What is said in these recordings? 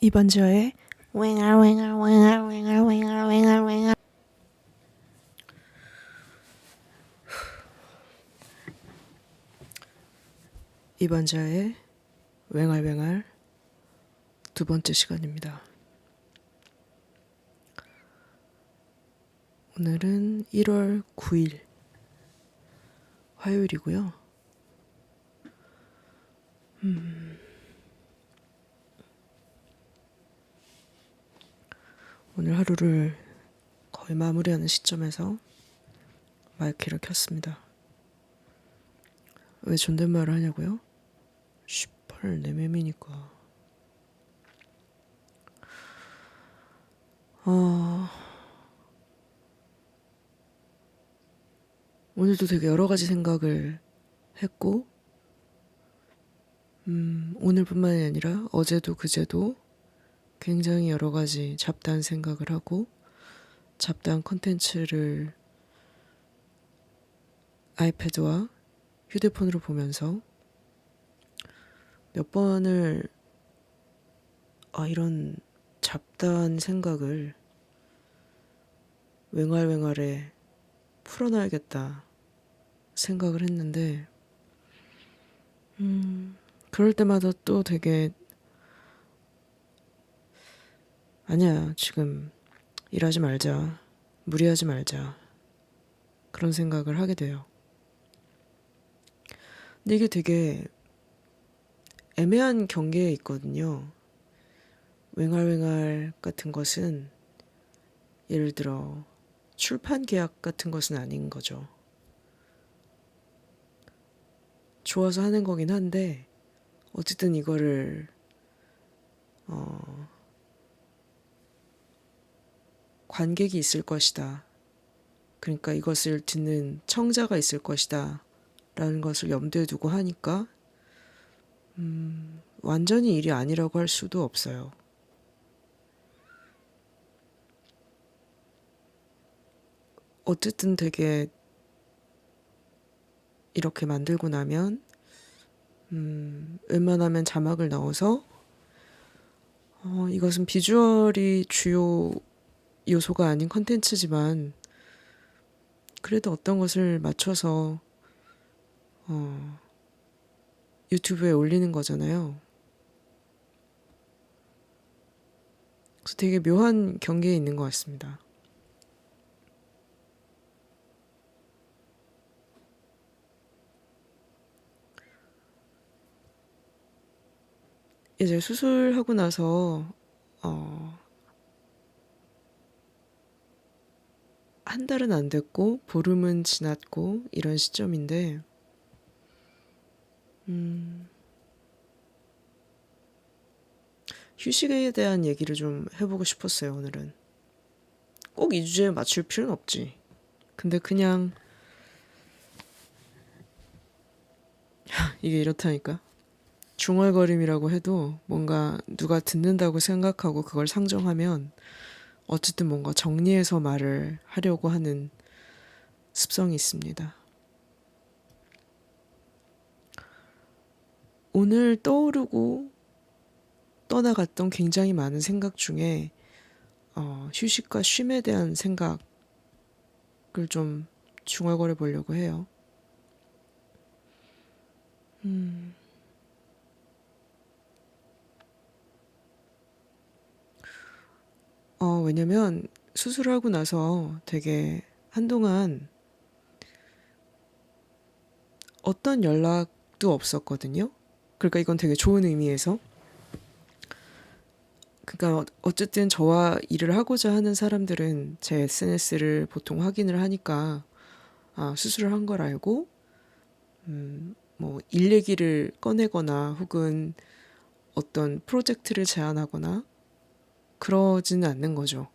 이번 주에 웽알 이번 주에 웽알 두 번째 시간입니다. 오늘은 1월 9일 화요일이고요. 오늘 하루를 거의 마무리하는 시점에서 마이크를 켰습니다. 왜 존댓말을 하냐고요? 씨발 내 맴이니까. 오늘도 되게 여러 가지 생각을 했고 오늘뿐만이 아니라 어제도 그제도 굉장히 여러 가지 잡다한 생각을 하고 잡다한 컨텐츠를 아이패드와 휴대폰으로 보면서 몇 번을 이런 잡다한 생각을 웽알에 풀어놔야겠다 생각을 했는데 그럴 때마다 또 되게 아니야 지금 일하지 말자 무리하지 말자 그런 생각을 하게 돼요. 근데 이게 되게 애매한 경계에 있거든요. 웽알 같은 것은 예를 들어 출판 계약 같은 것은 아닌 거죠. 좋아서 하는 거긴 한데 어쨌든 이거를 관객이 있을 것이다. 그러니까 이것을 듣는 청자가 있을 것이다. 라는 것을 염두에 두고 하니까 완전히 일이 아니라고 할 수도 없어요. 어쨌든 되게 이렇게 만들고 나면 웬만하면 자막을 넣어서 이것은 비주얼이 주요 요소가 아닌 컨텐츠지만 그래도 어떤 것을 맞춰서 유튜브에 올리는 거잖아요. 그래서 되게 묘한 경계에 있는 것 같습니다. 이제 수술하고 나서 한 달은 안 됐고 보름은 지났고 이런 시점인데 휴식에 대한 얘기를 좀 해보고 싶었어요. 오늘은 꼭 이 주제에 맞출 필요는 없지. 근데 그냥 이게 이렇다니까. 중얼거림이라고 해도 뭔가 누가 듣는다고 생각하고 그걸 상정하면 어쨌든 뭔가 정리해서 말을 하려고 하는 습성이 있습니다. 오늘 떠오르고 떠나갔던 굉장히 많은 생각 중에 휴식과 쉼에 대한 생각을 좀 중얼거려 보려고 해요. 왜냐면 수술하고 나서 되게 한동안 어떤 연락도 없었거든요. 그러니까 이건 되게 좋은 의미에서. 그러니까 어쨌든 저와 일을 하고자 하는 사람들은 제 SNS를 보통 확인을 하니까 수술을 한 걸 알고 뭐 일 얘기를 꺼내거나 혹은 어떤 프로젝트를 제안하거나 그러지는 않는 거죠.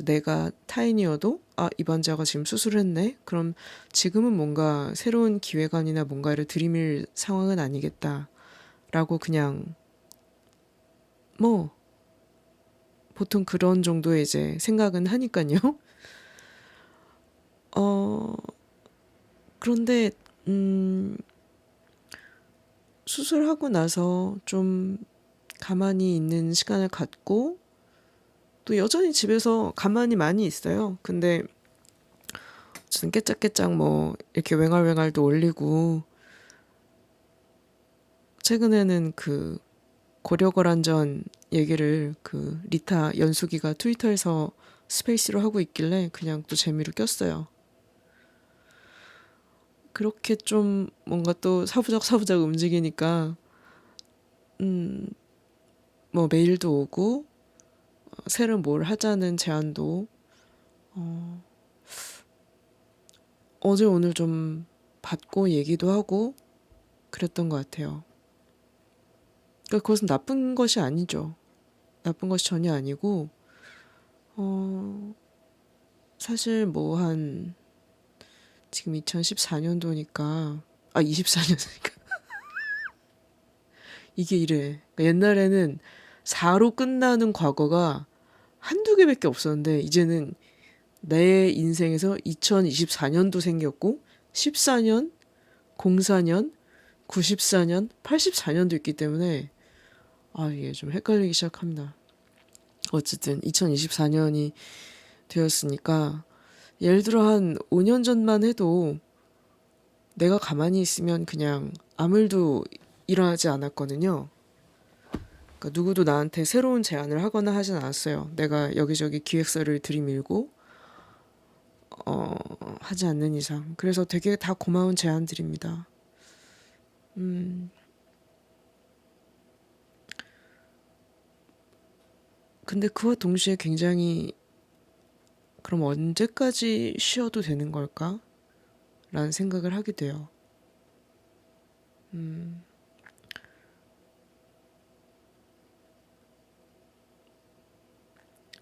내가 타인이어도 이 환자가 지금 수술을 했네? 그럼 지금은 뭔가 새로운 기획안이나 뭔가를 들이밀 상황은 아니겠다라고 그냥 뭐 보통 그런 정도의 이제 생각은 하니까요. 그런데 수술하고 나서 좀 가만히 있는 시간을 갖고 또 여전히 집에서 가만히 많이 있어요. 근데 저는 깨짝깨짝 뭐 이렇게 왱알왱알도 올리고 최근에는 그 고려거란전 얘기를 그 리타 연수기가 트위터에서 스페이스로 하고 있길래 그냥 또 재미로 꼈어요. 그렇게 좀 뭔가 또 사부작 움직이니까 뭐 메일도 오고 새로 뭘 하자는 제안도 어제 오늘 좀 받고 얘기도 하고 그랬던 것 같아요. 그러니까 그것은 나쁜 것이 아니죠. 나쁜 것이 전혀 아니고 사실 뭐 한 지금 2014년도니까 24년이니까 이게 이래. 그러니까 옛날에는 4로 끝나는 과거가 한두 개밖에 없었는데 이제는 내 인생에서 2024년도 생겼고 14년, 04년, 94년, 84년도 있기 때문에 이게 좀 헷갈리기 시작합니다. 어쨌든 2024년이 되었으니까 예를 들어 한 5년 전만 해도 내가 가만히 있으면 그냥 아무 일도 일어나지 않았거든요. 그러니까 누구도 나한테 새로운 제안을 하거나 하진 않았어요. 내가 여기저기 기획서를 들이밀고 하지 않는 이상. 그래서 되게 다 고마운 제안들입니다. 근데 그와 동시에 굉장히 그럼 언제까지 쉬어도 되는 걸까? 라는 생각을 하게 돼요.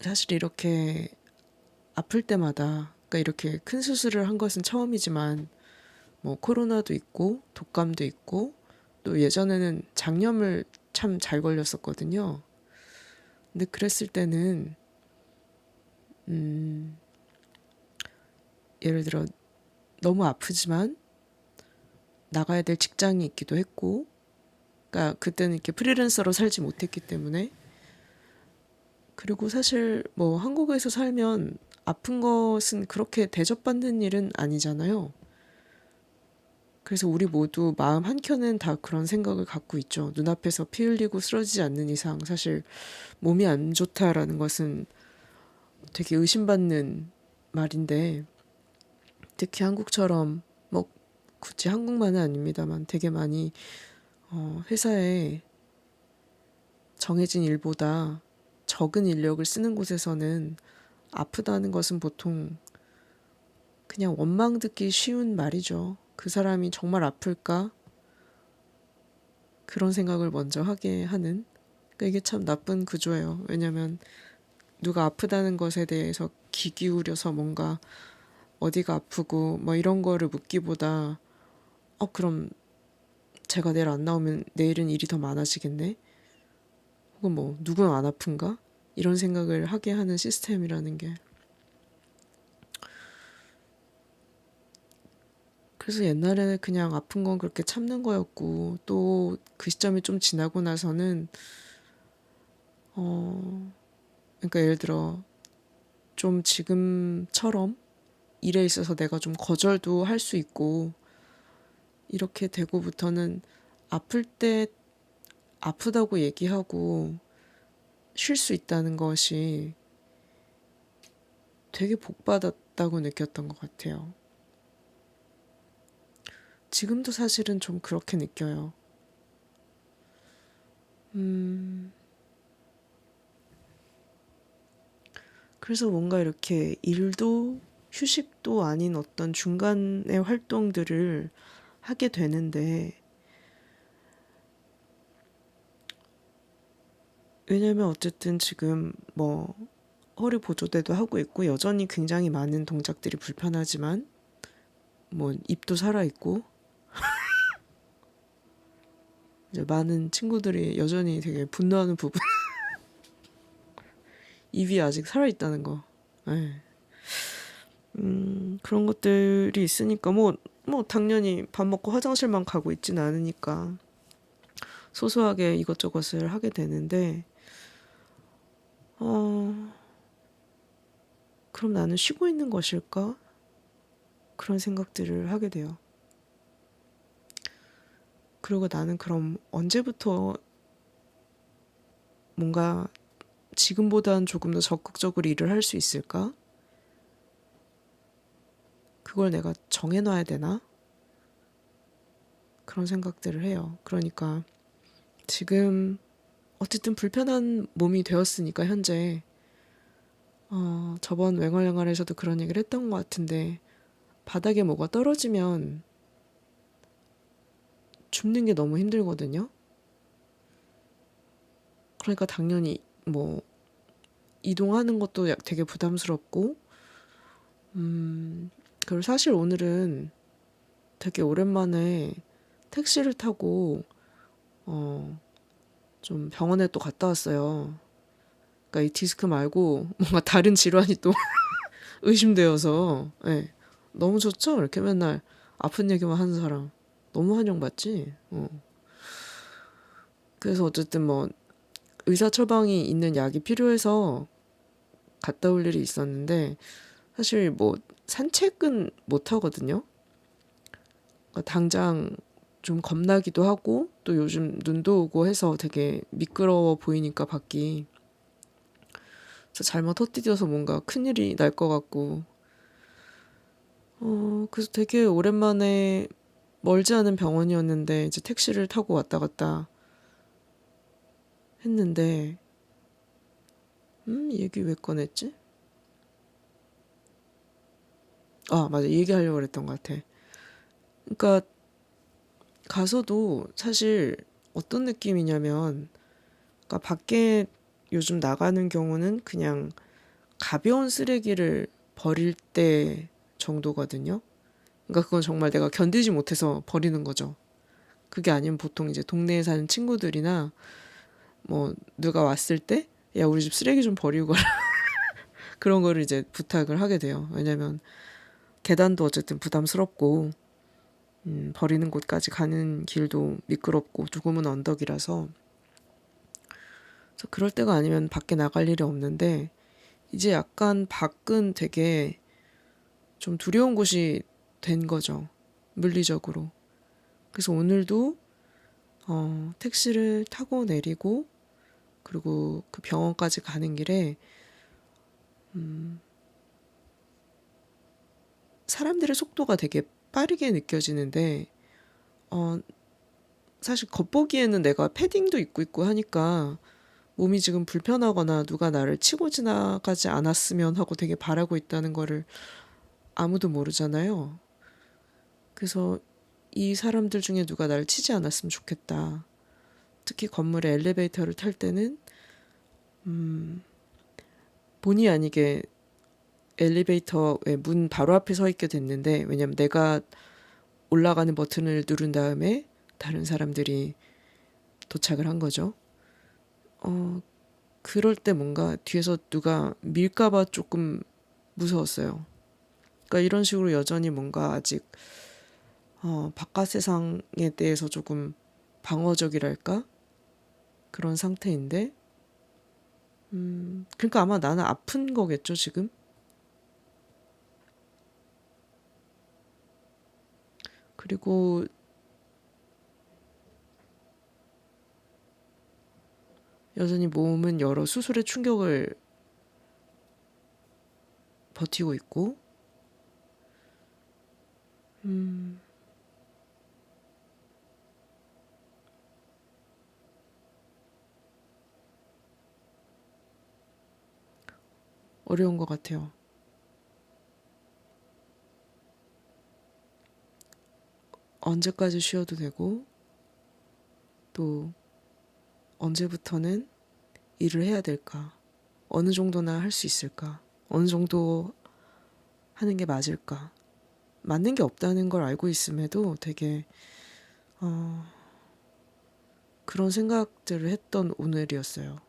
사실 이렇게 아플 때마다, 그러니까 이렇게 큰 수술을 한 것은 처음이지만, 뭐 코로나도 있고, 독감도 있고, 또 예전에는 장염을 참 잘 걸렸었거든요. 근데 그랬을 때는, 예를 들어 너무 아프지만 나가야 될 직장이 있기도 했고, 그러니까 그때는 이렇게 프리랜서로 살지 못했기 때문에, 그리고 사실 뭐 한국에서 살면 아픈 것은 그렇게 대접받는 일은 아니잖아요. 그래서 우리 모두 마음 한켠엔 다 그런 생각을 갖고 있죠. 눈앞에서 피 흘리고 쓰러지지 않는 이상 사실 몸이 안 좋다라는 것은 되게 의심받는 말인데, 특히 한국처럼 뭐 굳이 한국만은 아닙니다만 되게 많이 회사에 정해진 일보다 적은 인력을 쓰는 곳에서는 아프다는 것은 보통 그냥 원망 듣기 쉬운 말이죠. 그 사람이 정말 아플까? 그런 생각을 먼저 하게 하는. 그러니까 이게 참 나쁜 구조예요. 왜냐면 누가 아프다는 것에 대해서 귀 기울여서 뭔가 어디가 아프고 뭐 이런 거를 묻기보다 그럼 제가 내일 안 나오면 내일은 일이 더 많아지겠네? 혹은 뭐 누군 안 아픈가? 이런 생각을 하게 하는 시스템이라는 게. 그래서 옛날에는 그냥 아픈 건 그렇게 참는 거였고, 또 그 시점이 좀 지나고 나서는 그러니까 예를 들어 좀 지금처럼 일에 있어서 내가 좀 거절도 할 수 있고 이렇게 되고부터는 아플 때 아프다고 얘기하고 쉴 수 있다는 것이 되게 복받았다고 느꼈던 것 같아요. 지금도 사실은 좀 그렇게 느껴요. 그래서 뭔가 이렇게 일도 휴식도 아닌 어떤 중간의 활동들을 하게 되는데, 왜냐면 어쨌든 지금 뭐 허리 보조대도 하고 있고 여전히 굉장히 많은 동작들이 불편하지만 뭐 입도 살아있고 이제 많은 친구들이 여전히 되게 분노하는 부분 입이 아직 살아있다는 거. 네. 그런 것들이 있으니까 뭐 당연히 밥 먹고 화장실만 가고 있진 않으니까 소소하게 이것저것을 하게 되는데, 그럼 나는 쉬고 있는 것일까? 그런 생각들을 하게 돼요. 그리고 나는 그럼 언제부터 뭔가 지금보단 조금 더 적극적으로 일을 할 수 있을까? 그걸 내가 정해놔야 되나? 그런 생각들을 해요. 그러니까 지금 어쨌든 불편한 몸이 되었으니까 현재 저번 웽얼웽얼에서도 그런 얘기를 했던 것 같은데 바닥에 뭐가 떨어지면 줍는 게 너무 힘들거든요. 그러니까 당연히 뭐 이동하는 것도 되게 부담스럽고 그리고 사실 오늘은 되게 오랜만에 택시를 타고 좀 병원에 또 갔다 왔어요. 그러니까 이 디스크 말고 뭔가 다른 질환이 또 의심되어서 네. 너무 좋죠? 이렇게 맨날 아픈 얘기만 하는 사람 너무 환영받지? 그래서 어쨌든 뭐 의사 처방이 있는 약이 필요해서 갔다 올 일이 있었는데 사실 뭐 산책은 못 하거든요. 그러니까 당장 좀 겁나기도 하고 또 요즘 눈도 오고 해서 되게 미끄러워 보이니까 밖이 잘못 헛디뎌서 뭔가 큰일이 날 것 같고 그래서 되게 오랜만에 멀지 않은 병원이었는데 이제 택시를 타고 왔다 갔다 했는데 이 얘기 왜 꺼냈지? 아 맞아, 이 얘기하려고 그랬던 것 같아. 그러니까 가서도 사실 어떤 느낌이냐면 그러니까 밖에 요즘 나가는 경우는 그냥 가벼운 쓰레기를 버릴 때 정도거든요. 그러니까 그건 정말 내가 견디지 못해서 버리는 거죠. 그게 아니면 보통 이제 동네에 사는 친구들이나 뭐 누가 왔을 때 야 우리 집 쓰레기 좀 버리고 가라 그런 거를 이제 부탁을 하게 돼요. 왜냐면 계단도 어쨌든 부담스럽고 버리는 곳까지 가는 길도 미끄럽고 조금은 언덕이라서 그래서 그럴 때가 아니면 밖에 나갈 일이 없는데 이제 약간 밖은 되게 좀 두려운 곳이 된 거죠. 물리적으로. 그래서 오늘도 택시를 타고 내리고 그리고 그 병원까지 가는 길에 사람들의 속도가 되게 빠르게 느껴지는데 어, 사실 겉보기에는 내가 패딩도 입고 있고 하니까 몸이 지금 불편하거나 누가 나를 치고 지나가지 않았으면 하고 되게 바라고 있다는 거를 아무도 모르잖아요. 그래서 이 사람들 중에 누가 나를 치지 않았으면 좋겠다. 특히 건물의 엘리베이터를 탈 때는 본의 아니게 엘리베이터의 문 바로 앞에 서 있게 됐는데 왜냐면 내가 올라가는 버튼을 누른 다음에 다른 사람들이 도착을 한 거죠. 그럴 때 뭔가 뒤에서 누가 밀까봐 조금 무서웠어요. 그러니까 이런 식으로 여전히 뭔가 아직 바깥 세상에 대해서 조금 방어적이랄까? 그런 상태인데 그러니까 아마 나는 아픈 거겠죠, 지금? 그리고 여전히 몸은 여러 수술의 충격을 버티고 있고 어려운 것 같아요. 언제까지 쉬어도 되고 또 언제부터는 일을 해야 될까? 어느 정도나 할 수 있을까? 어느 정도 하는 게 맞을까? 맞는 게 없다는 걸 알고 있음에도 되게 그런 생각들을 했던 오늘이었어요.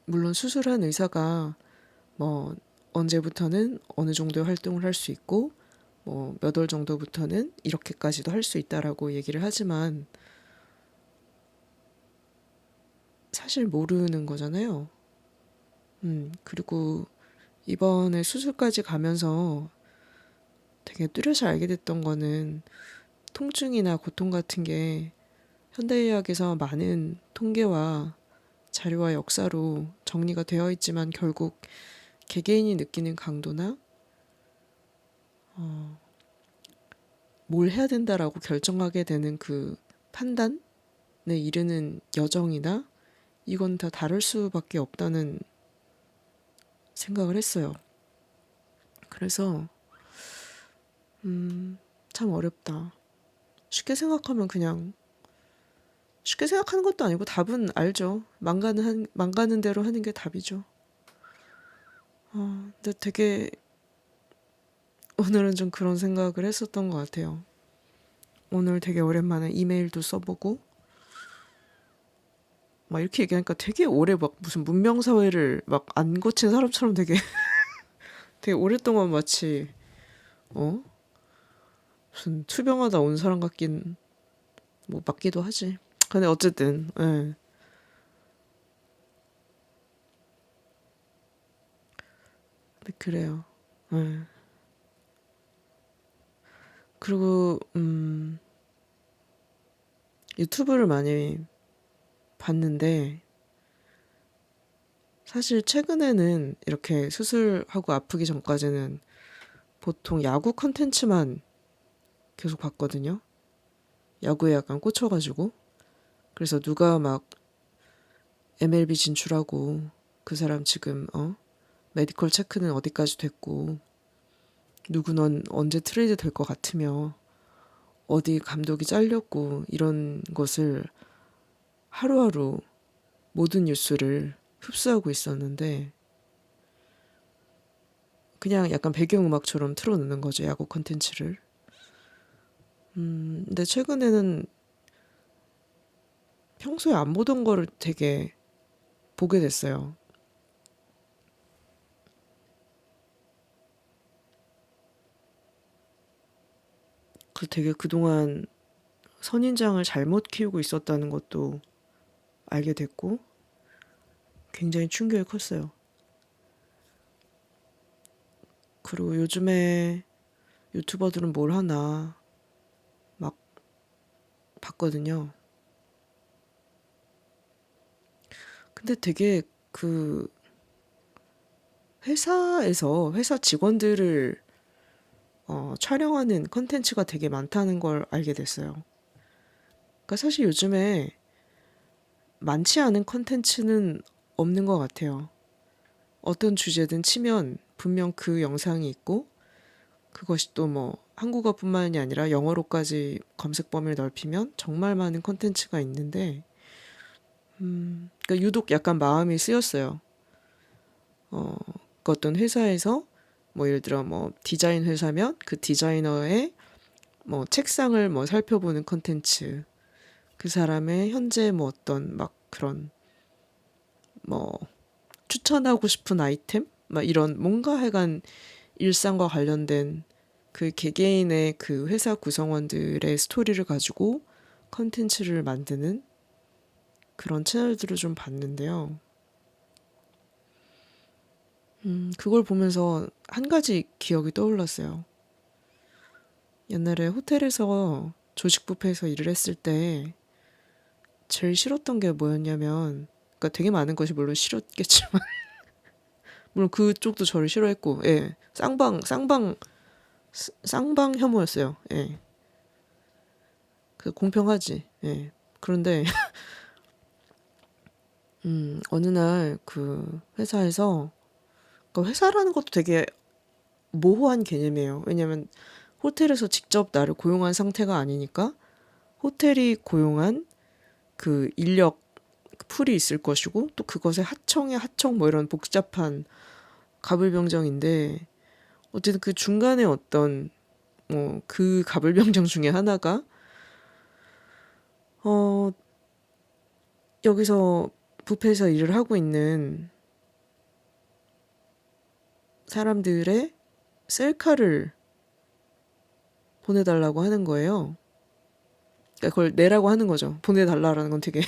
물론 수술한 의사가 뭐 언제부터는 어느 정도의 활동을 할 수 있고 뭐 몇 월 정도부터는 이렇게까지도 할 수 있다라고 얘기를 하지만 사실 모르는 거잖아요. 그리고 이번에 수술까지 가면서 되게 뚜렷이 알게 됐던 거는 통증이나 고통 같은 게 현대의학에서 많은 통계와 자료와 역사로 정리가 되어 있지만 결국 개개인이 느끼는 강도나 뭘 해야 된다라고 결정하게 되는 그 판단에 이르는 여정이나 이건 다 다를 수밖에 없다는 생각을 했어요. 그래서 참 어렵다. 쉽게 생각하면 그냥 쉽게 생각하는 것도 아니고 답은 알죠. 망가는 대로 하는 게 답이죠. 근데 되게 오늘은 좀 그런 생각을 했었던 것 같아요. 오늘 되게 오랜만에 이메일도 써보고 막 이렇게 얘기하니까 되게 오래 막 무슨 문명사회를 막 안 거친 사람처럼 되게 되게 오랫동안 마치 어 무슨 투병하다 온 사람 같긴 뭐 맞기도 하지. 근데 어쨌든 예. 근데 그래요. 예. 그리고 유튜브를 많이 봤는데 사실 최근에는 이렇게 수술하고 아프기 전까지는 보통 야구 컨텐츠만 계속 봤거든요. 야구에 약간 꽂혀가지고. 그래서 누가 막 MLB 진출하고 그 사람 지금 메디컬 체크는 어디까지 됐고 누구는 언제 트레이드 될 것 같으며 어디 감독이 잘렸고 이런 것을 하루하루 모든 뉴스를 흡수하고 있었는데 그냥 약간 배경음악처럼 틀어놓는 거죠, 야구 컨텐츠를. 근데 최근에는 평소에 안 보던 거를 되게 보게 됐어요. 그 되게 그동안 선인장을 잘못 키우고 있었다는 것도 알게 됐고 굉장히 충격이 컸어요. 그리고 요즘에 유튜버들은 뭘 하나 막 봤거든요. 근데 되게 그 회사에서 회사 직원들을 촬영하는 컨텐츠가 되게 많다는 걸 알게 됐어요. 그러니까 사실 요즘에 많지 않은 컨텐츠는 없는 것 같아요. 어떤 주제든 치면 분명 그 영상이 있고 그것이 또 뭐 한국어뿐만이 아니라 영어로까지 검색 범위를 넓히면 정말 많은 컨텐츠가 있는데 그러니까 유독 약간 마음이 쓰였어요. 그 어떤 회사에서 뭐 예를 들어 뭐 디자인 회사면 그 디자이너의 뭐 책상을 뭐 살펴보는 컨텐츠, 그 사람의 현재 뭐 어떤 막 그런 뭐 추천하고 싶은 아이템 막 이런 뭔가 하여간 일상과 관련된 그 개개인의 그 회사 구성원들의 스토리를 가지고 컨텐츠를 만드는 그런 채널들을 좀 봤는데요. 그걸 보면서 한 가지 기억이 떠올랐어요. 옛날에 호텔에서 조식 뷔페에서 일을 했을 때 제일 싫었던 게 뭐였냐면, 그러니까 되게 많은 것이 물론 싫었겠지만, 물론 그쪽도 저를 싫어했고, 예, 쌍방 혐오였어요. 예, 그 공평하지. 예. 그런데 어느 날 그 회사에서, 그러니까 회사라는 것도 되게 모호한 개념이에요. 왜냐면 호텔에서 직접 나를 고용한 상태가 아니니까 호텔이 고용한 그 인력 풀이 있을 것이고 또 그것의 하청의 하청 뭐 이런 복잡한 가불병정인데 어쨌든 그 중간에 어떤 뭐 그 가불병정 중에 하나가 어 여기서 뷔페에서 일을 하고 있는 사람들의 셀카를 보내달라고 하는 거예요. 그러니까 그걸 내라고 하는 거죠. 보내달라라는 건 되게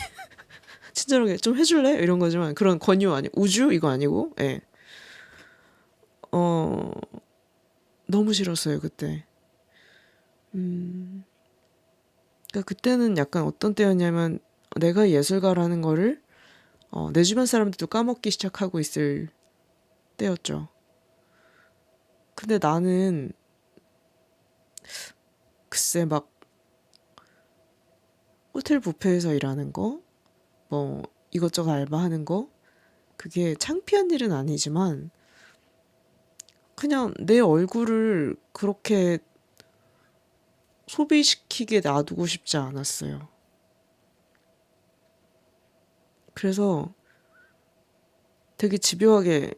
친절하게 좀 해줄래? 이런 거지만 그런 권유 아니 우주 이거 아니고 예. 어 너무 싫었어요 그때. 음 그러니까 그때는 약간 어떤 때였냐면 내가 예술가라는 거를 내 주변 사람들도 까먹기 시작하고 있을 때였죠. 근데 나는 글쎄 막 호텔 뷔페에서 일하는 거, 뭐 이것저것 알바하는 거 그게 창피한 일은 아니지만 그냥 내 얼굴을 그렇게 소비시키게 놔두고 싶지 않았어요. 그래서 되게 집요하게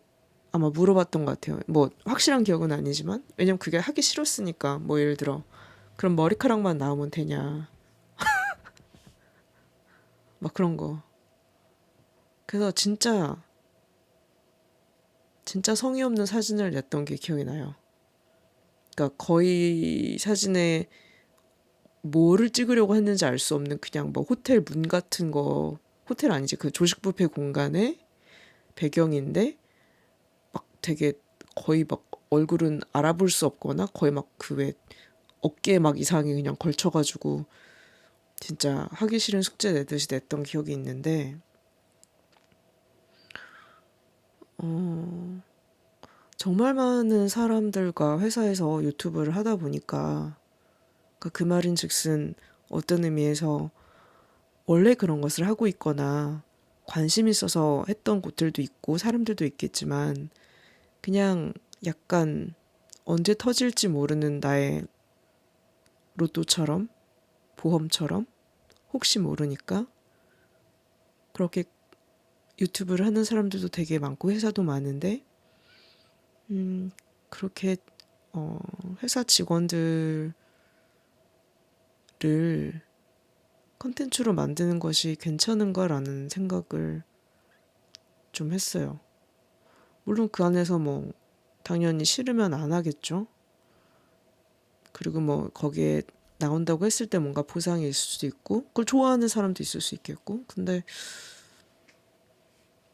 아마 물어봤던 것 같아요. 뭐 확실한 기억은 아니지만 왜냐면 그게 하기 싫었으니까 뭐 예를 들어 그럼 머리카락만 나오면 되냐 막 그런 거. 그래서 진짜 성의 없는 사진을 냈던 게 기억이 나요. 그러니까 거의 사진에 뭐를 찍으려고 했는지 알 수 없는 그냥 뭐 호텔 문 같은 거 호텔 아니지 그 조식 뷔페 공간에 배경인데 막 되게 거의 막 얼굴은 알아볼 수 없거나 거의 막 그 왜 어깨에 막 이상하게 그냥 걸쳐가지고 진짜 하기 싫은 숙제 내듯이 냈던 기억이 있는데 어, 정말 많은 사람들과 회사에서 유튜브를 하다 보니까 그 말인즉슨 어떤 의미에서 원래 그런 것을 하고 있거나 관심 있어서 했던 곳들도 있고 사람들도 있겠지만 그냥 약간 언제 터질지 모르는 나의 로또처럼 보험처럼 혹시 모르니까 그렇게 유튜브를 하는 사람들도 되게 많고 회사도 많은데 그렇게 어, 회사 직원들을 컨텐츠로 만드는 것이 괜찮은가라는 생각을 좀 했어요. 물론 그 안에서 뭐 당연히 싫으면 안 하겠죠. 그리고 뭐 거기에 나온다고 했을 때 뭔가 보상이 있을 수도 있고 그걸 좋아하는 사람도 있을 수 있겠고 근데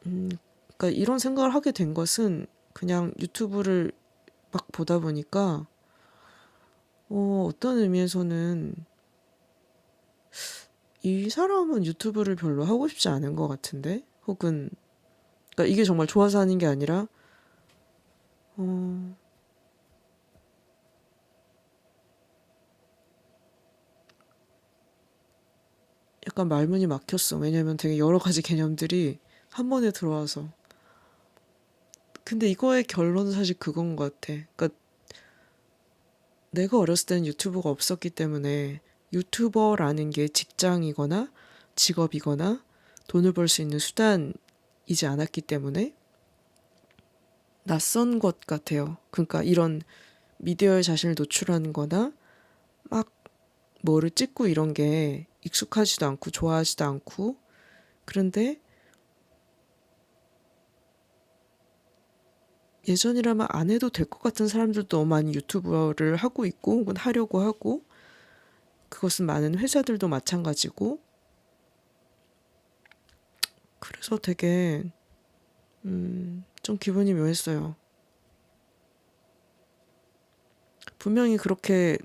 그러니까 이런 생각을 하게 된 것은 그냥 유튜브를 막 보다 보니까 어떤 의미에서는 이 사람은 유튜브를 별로 하고 싶지 않은 것 같은데 혹은 그러니까 이게 정말 좋아서 하는 게 아니라 어, 약간 말문이 막혔어. 왜냐면 되게 여러 가지 개념들이 한 번에 들어와서. 근데 이거의 결론은 사실 그건 것 같아. 그러니까 내가 어렸을 때는 유튜브가 없었기 때문에 유튜버라는 게 직장이거나 직업이거나 돈을 벌 수 있는 수단이지 않았기 때문에 낯선 것 같아요. 그러니까 이런 미디어에 자신을 노출하는 거나 막 뭐를 찍고 이런 게 익숙하지도 않고 좋아하지도 않고 그런데 예전이라면 안 해도 될 것 같은 사람들도 너무 많이 유튜버를 하고 있고 혹은 하려고 하고 그것은 많은 회사들도 마찬가지고 그래서 되게 좀 기분이 묘했어요. 분명히 그렇게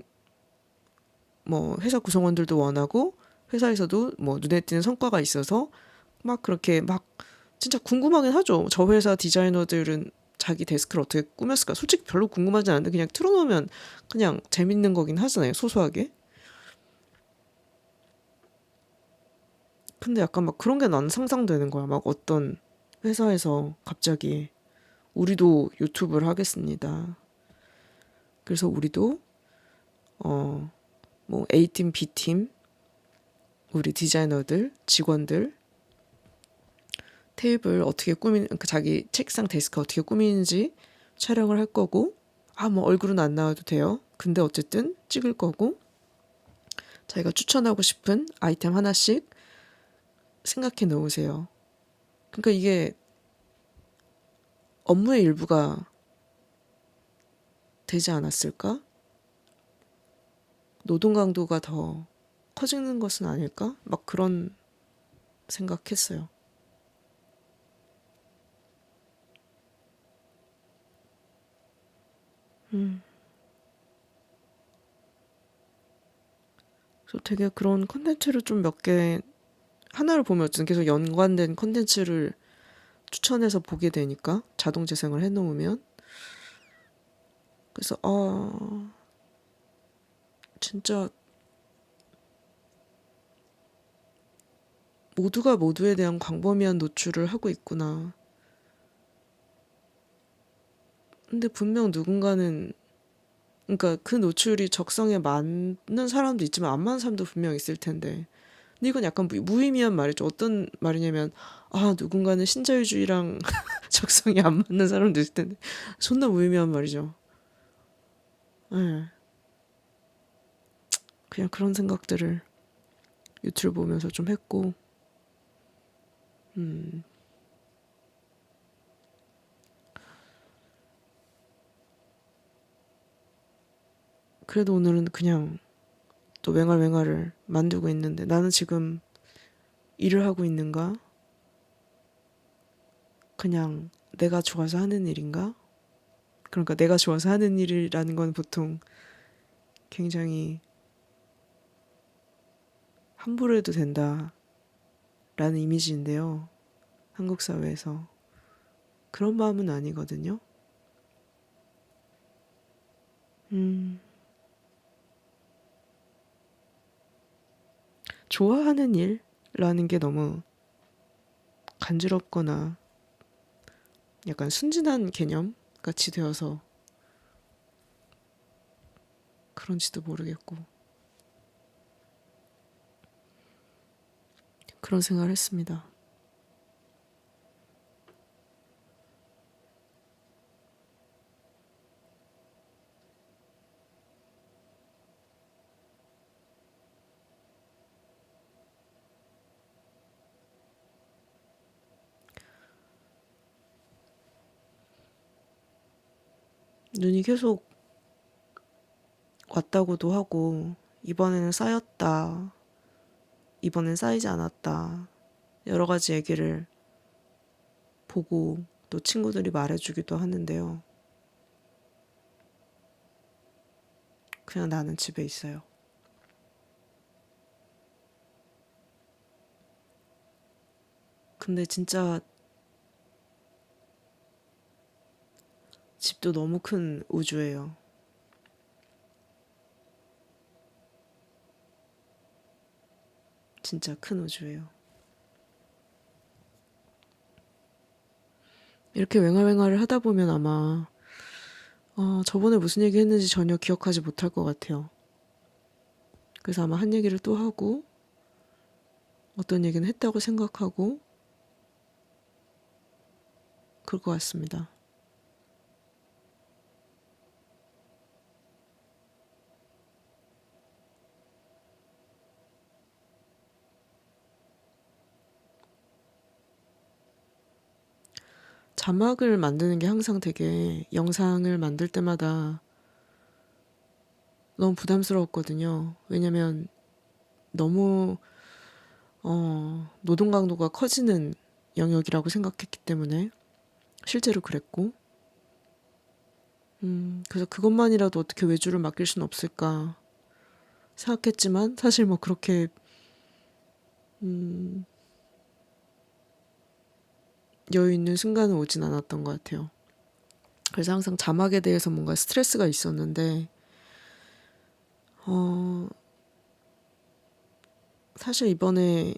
뭐 회사 구성원들도 원하고 회사에서도 뭐 눈에 띄는 성과가 있어서 막 그렇게 막 진짜 궁금하긴 하죠. 저 회사 디자이너들은 자기 데스크를 어떻게 꾸몄을까? 솔직히 별로 궁금하지 않은데 그냥 틀어놓으면 그냥 재밌는 거긴 하잖아요. 소소하게. 근데 약간 막 그런 게 난 상상되는 거야. 막 어떤 회사에서 갑자기 우리도 유튜브를 하겠습니다. 그래서 우리도 어 뭐 A팀, B팀, 우리 디자이너들, 직원들 테이블 어떻게 꾸미는 그 자기 책상 데스크 어떻게 꾸미는지 촬영을 할 거고 뭐 얼굴은 안 나와도 돼요. 근데 어쨌든 찍을 거고 자기가 추천하고 싶은 아이템 하나씩 생각해 놓으세요. 그러니까 이게 업무의 일부가 되지 않았을까? 노동 강도가 더 커지는 것은 아닐까? 막 그런 생각했어요. 그래서 되게 그런 컨텐츠를 좀 몇 개, 하나를 보면 어쨌든 계속 연관된 컨텐츠를 추천해서 보게 되니까 자동 재생을 해놓으면. 그래서 진짜 모두가 모두에 대한 광범위한 노출을 하고 있구나. 근데 분명 누군가는, 그러니까 그 노출이 적성에 맞는 사람도 있지만 안 맞는 사람도 분명 있을 텐데. 근데 이건 약간 무의미한 말이죠. 어떤 말이냐면, 누군가는 신자유주의랑 적성이 안 맞는 사람도 있을 텐데. 존나 무의미한 말이죠. 예. 그냥 그런 생각들을 유튜브 보면서 좀 했고, 그래도 오늘은 그냥 또 맹활맹활을 만들고 있는데, 나는 지금 일을 하고 있는가? 그냥 내가 좋아서 하는 일인가? 그러니까 내가 좋아서 하는 일이라는 건 보통 굉장히 함부로 해도 된다라는 이미지인데요. 한국 사회에서. 그런 마음은 아니거든요. 좋아하는 일라는 게 너무 간지럽거나 약간 순진한 개념 같이 되어서 그런지도 모르겠고 그런 생각을 했습니다. 눈이 계속 왔다고도 하고 이번에는 쌓였다. 이번엔 쌓이지 않았다. 여러 가지 얘기를 보고 또 친구들이 말해주기도 하는데요. 그냥 나는 집에 있어요. 근데 진짜 집도 너무 큰 우주예요. 진짜 큰 우주예요. 이렇게 왱알왱알을 하다 보면 아마 저번에 무슨 얘기 했는지 전혀 기억하지 못할 것 같아요. 그래서 아마 한 얘기를 또 하고 어떤 얘기는 했다고 생각하고 그럴 것 같습니다. 자막을 만드는 게 항상 되게 영상을 만들 때마다 너무 부담스러웠거든요. 왜냐면 너무 노동 강도가 커지는 영역이라고 생각했기 때문에 실제로 그랬고 그래서 그것만이라도 어떻게 외주를 맡길 수는 없을까 생각했지만 사실 뭐 그렇게 여유 있는 순간은 오진 않았던 것 같아요. 그래서 항상 자막에 대해서 뭔가 스트레스가 있었는데 사실 이번에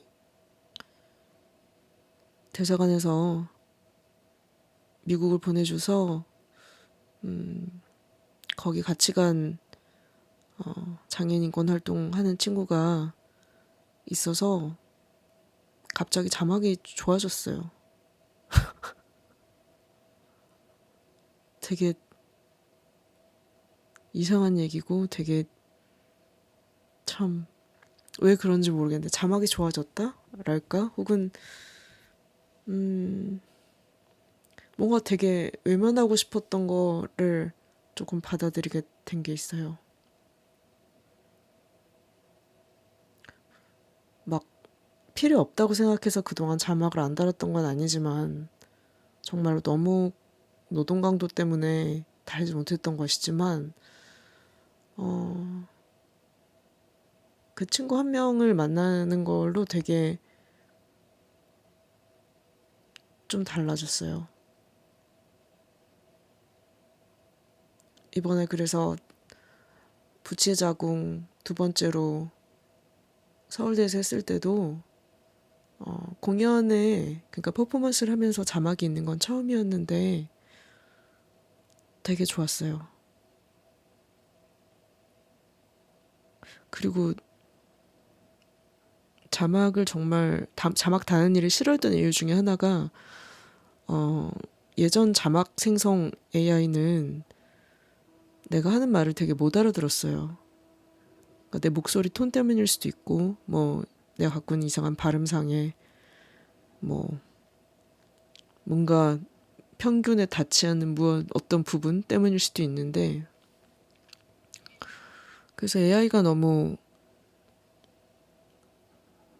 대사관에서 미국을 보내줘서 거기 같이 간 장애인권 활동하는 친구가 있어서 갑자기 자막이 좋아졌어요. 되게 이상한 얘기고 되게 참 왜 그런지 모르겠는데 자막이 좋아졌다? 랄까? 혹은 뭔가 되게 외면하고 싶었던 거를 조금 받아들이게 된 게 있어요. 필요 없다고 생각해서 그동안 자막을 안 달았던 건 아니지만 정말로 너무 노동 강도 때문에 달지 못했던 것이지만 그 친구 한 명을 만나는 걸로 되게 좀 달라졌어요. 이번에 그래서 부치의 자궁 두 번째로 서울대에서 했을 때도 공연에 그러니까 퍼포먼스를 하면서 자막이 있는 건 처음이었는데 되게 좋았어요. 그리고 자막을 정말 자막 다는 일을 싫어했던 이유 중에 하나가 예전 자막 생성 AI는 내가 하는 말을 되게 못 알아들었어요. 그러니까 내 목소리 톤 때문일 수도 있고 뭐 내가 갖고 있는 이상한 발음상에 뭐 뭔가 평균에 닿지 않는 어떤 부분 때문일 수도 있는데 그래서 AI가 너무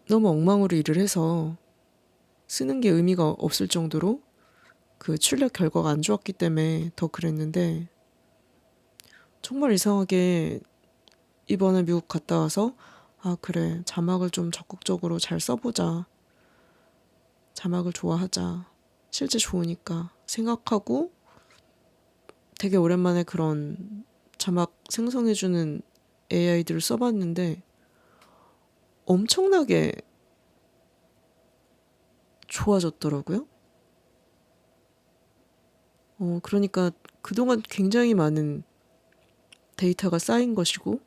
엉망으로 일을 해서 쓰는 게 의미가 없을 정도로 그 출력 결과가 안 좋았기 때문에 더 그랬는데 정말 이상하게 이번에 미국 갔다 와서 아 그래 자막을 좀 적극적으로 잘 써보자. 자막을 좋아하자. 실제 좋으니까 생각하고 되게 오랜만에 그런 자막 생성해주는 AI들을 써봤는데 엄청나게 좋아졌더라고요. 그러니까 그동안 굉장히 많은 데이터가 쌓인 것이고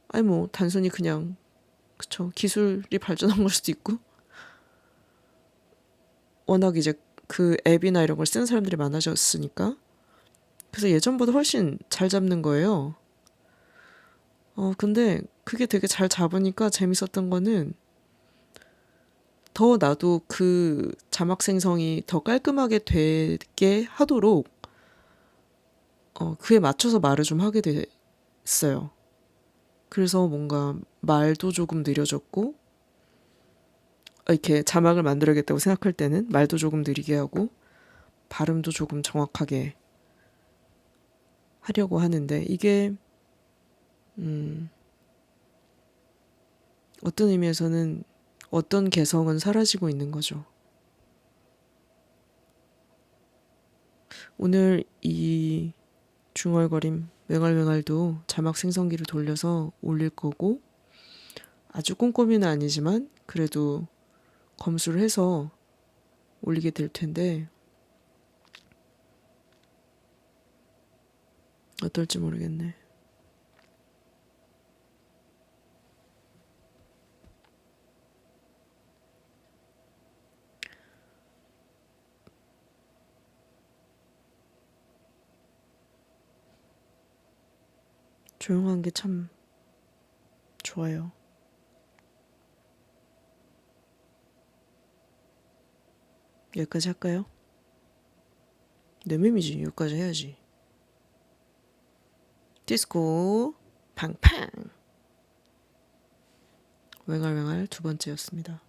아니 뭐 단순히 그냥 그쵸 기술이 발전한 걸 수도 있고 워낙 이제 그 앱이나 이런 걸 쓰는 사람들이 많아졌으니까 그래서 예전보다 훨씬 잘 잡는 거예요. 근데 그게 되게 잘 잡으니까 재밌었던 거는 더 나도 그 자막 생성이 더 깔끔하게 되게 하도록 그에 맞춰서 말을 좀 하게 됐어요. 그래서 뭔가 말도 조금 느려졌고 이렇게 자막을 만들어야겠다고 생각할 때는 말도 조금 느리게 하고 발음도 조금 정확하게 하려고 하는데 이게 어떤 의미에서는 어떤 개성은 사라지고 있는 거죠. 오늘 이 중얼거림 맹알맹알도 자막 생성기를 돌려서 올릴 거고 아주 꼼꼼히는 아니지만 그래도 검수를 해서 올리게 될 텐데 어떨지 모르겠네. 조용한 게 참 좋아요. 여기까지 할까요? 내 맴이지. 여기까지 해야지. 디스코 팡팡 왱알왱알 두 번째였습니다.